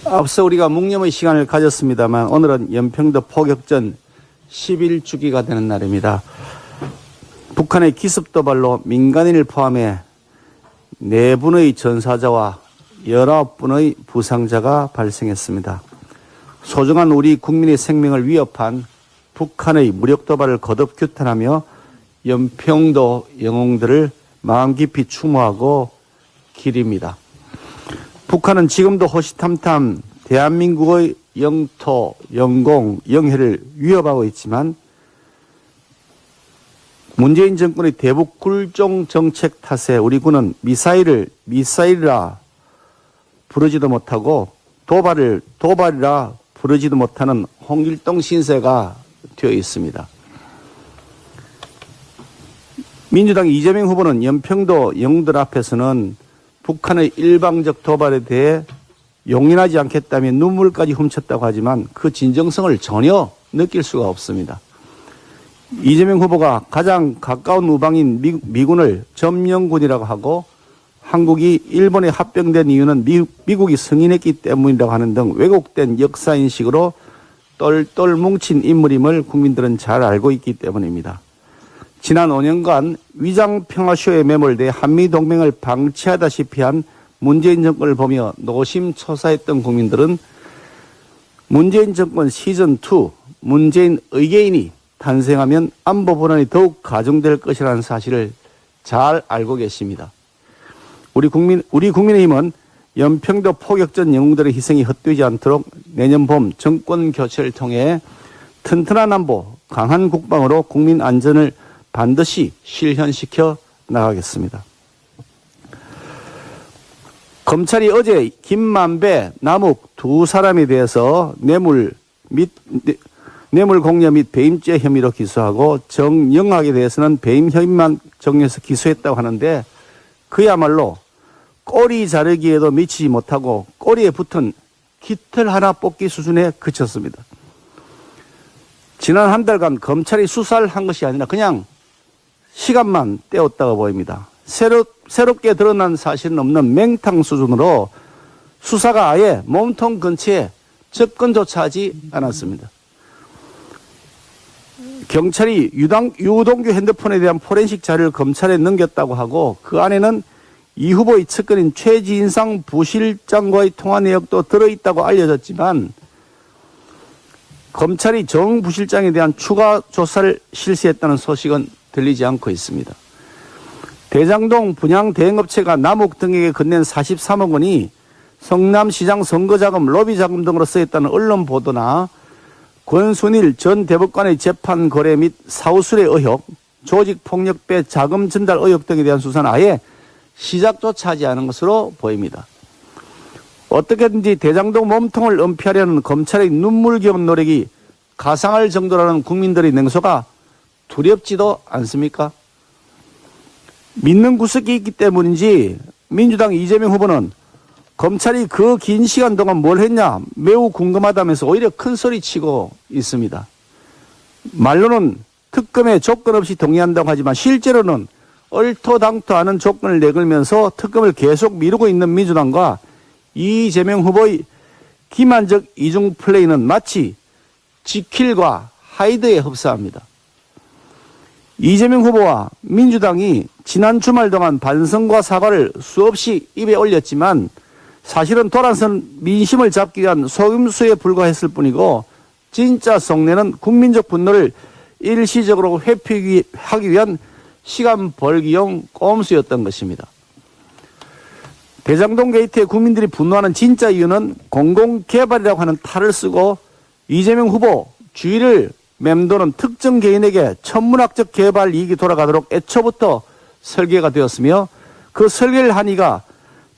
앞서 우리가 묵념의 시간을 가졌습니다만 오늘은 연평도 포격전 11주기가 되는 날입니다. 북한의 기습도발로 민간인을 포함해 4분의 전사자와 19분의 부상자가 발생했습니다. 소중한 우리 국민의 생명을 위협한 북한의 무력도발을 거듭 규탄하며 연평도 영웅들을 마음 깊이 추모하고 기립니다. 북한은 지금도 호시탐탐 대한민국의 영토, 영공, 영해를 위협하고 있지만 문재인 정권의 대북 굴종 정책 탓에 우리 군은 미사일이라 부르지도 못하고 도발이라 부르지도 못하는 홍길동 신세가 되어 있습니다. 민주당 이재명 후보는 연평도 영웅들 앞에서는 북한의 일방적 도발에 대해 용인하지 않겠다며 눈물까지 훔쳤다고 하지만 그 진정성을 전혀 느낄 수가 없습니다. 이재명 후보가 가장 가까운 우방인 미군을 점령군이라고 하고 한국이 일본에 합병된 이유는 미국이 승인했기 때문이라고 하는 등 왜곡된 역사인식으로 똘똘 뭉친 인물임을 국민들은 잘 알고 있기 때문입니다. 지난 5년간 위장평화쇼에 매몰돼 한미동맹을 방치하다시피 한 문재인 정권을 보며 노심초사했던 국민들은 문재인 정권 시즌2 문재인 의계인이 탄생하면 안보 불안이 더욱 가중될 것이라는 사실을 잘 알고 계십니다. 우리 국민의힘은 연평도 포격전 영웅들의 희생이 헛되지 않도록 내년 봄 정권 교체를 통해 튼튼한 안보, 강한 국방으로 국민 안전을 반드시 실현시켜 나가겠습니다. 검찰이 어제 김만배, 남욱 두 사람에 대해서 뇌물 공여 및 배임죄 혐의로 기소하고 정영학에 대해서는 배임 혐의만 정리해서 기소했다고 하는데 그야말로 꼬리 자르기에도 미치지 못하고 꼬리에 붙은 깃털 하나 뽑기 수준에 그쳤습니다. 지난 한 달간 검찰이 수사를 한 것이 아니라 그냥 시간만 때웠다고 보입니다. 새롭게 드러난 사실은 없는 맹탕 수준으로 수사가 아예 몸통 근처에 접근조차 하지 않았습니다. 경찰이 유동규 핸드폰에 대한 포렌식 자료를 검찰에 넘겼다고 하고 그 안에는 이 후보의 측근인 최진상 부실장과의 통화 내역도 들어있다고 알려졌지만 검찰이 정 부실장에 대한 추가 조사를 실시했다는 소식은 들리지 않고 있습니다. 대장동 분양 대행업체가 남욱 등에게 건넨 43억 원이 성남시장 선거자금, 로비자금 등으로 쓰였다는 언론 보도나 권순일 전 대법관의 재판 거래 및 사후수뢰 의혹, 조직폭력배 자금 전달 의혹 등에 대한 수사는 아예 시작조차 하지 않은 것으로 보입니다. 어떻게든지 대장동 몸통을 은폐하려는 검찰의 눈물겨운 노력이 가상할 정도라는 국민들의 냉소가 두렵지도 않습니까? 믿는 구석이 있기 때문인지 민주당 이재명 후보는 검찰이 그 긴 시간 동안 뭘 했냐 매우 궁금하다면서 오히려 큰 소리 치고 있습니다. 말로는 특검에 조건 없이 동의한다고 하지만 실제로는 얼토당토 않은 조건을 내걸면서 특검을 계속 미루고 있는 민주당과 이재명 후보의 기만적 이중 플레이는 마치 지킬과 하이드에 흡사합니다. 이재명 후보와 민주당이 지난 주말 동안 반성과 사과를 수없이 입에 올렸지만 사실은 돌아선 민심을 잡기 위한 속임수에 불과했을 뿐이고 진짜 속내는 국민적 분노를 일시적으로 회피하기 위한 시간 벌기용 꼼수였던 것입니다. 대장동 게이트에 국민들이 분노하는 진짜 이유는 공공개발이라고 하는 탈을 쓰고 이재명 후보 주의를 맴도는 특정 개인에게 천문학적 개발 이익이 돌아가도록 애초부터 설계가 되었으며 그 설계를 한 이가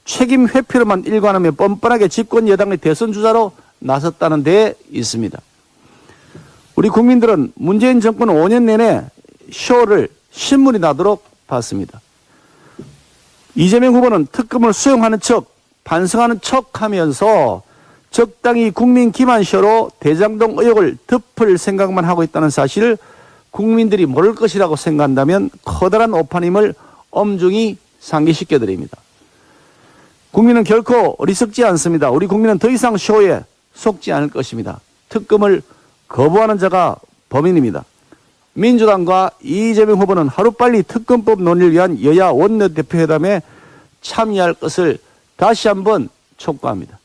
책임 회피로만 일관하며 뻔뻔하게 집권 여당의 대선 주자로 나섰다는 데 있습니다. 우리 국민들은 문재인 정권 5년 내내 쇼를 신물이 나도록 봤습니다. 이재명 후보는 특검을 수용하는 척, 반성하는 척 하면서 적당히 국민 기만쇼로 대장동 의혹을 덮을 생각만 하고 있다는 사실을 국민들이 모를 것이라고 생각한다면 커다란 오판임을 엄중히 상기시켜드립니다. 국민은 결코 어리석지 않습니다. 우리 국민은 더 이상 쇼에 속지 않을 것입니다. 특검을 거부하는 자가 범인입니다. 민주당과 이재명 후보는 하루빨리 특검법 논의를 위한 여야 원내대표 회담에 참여할 것을 다시 한번 촉구합니다.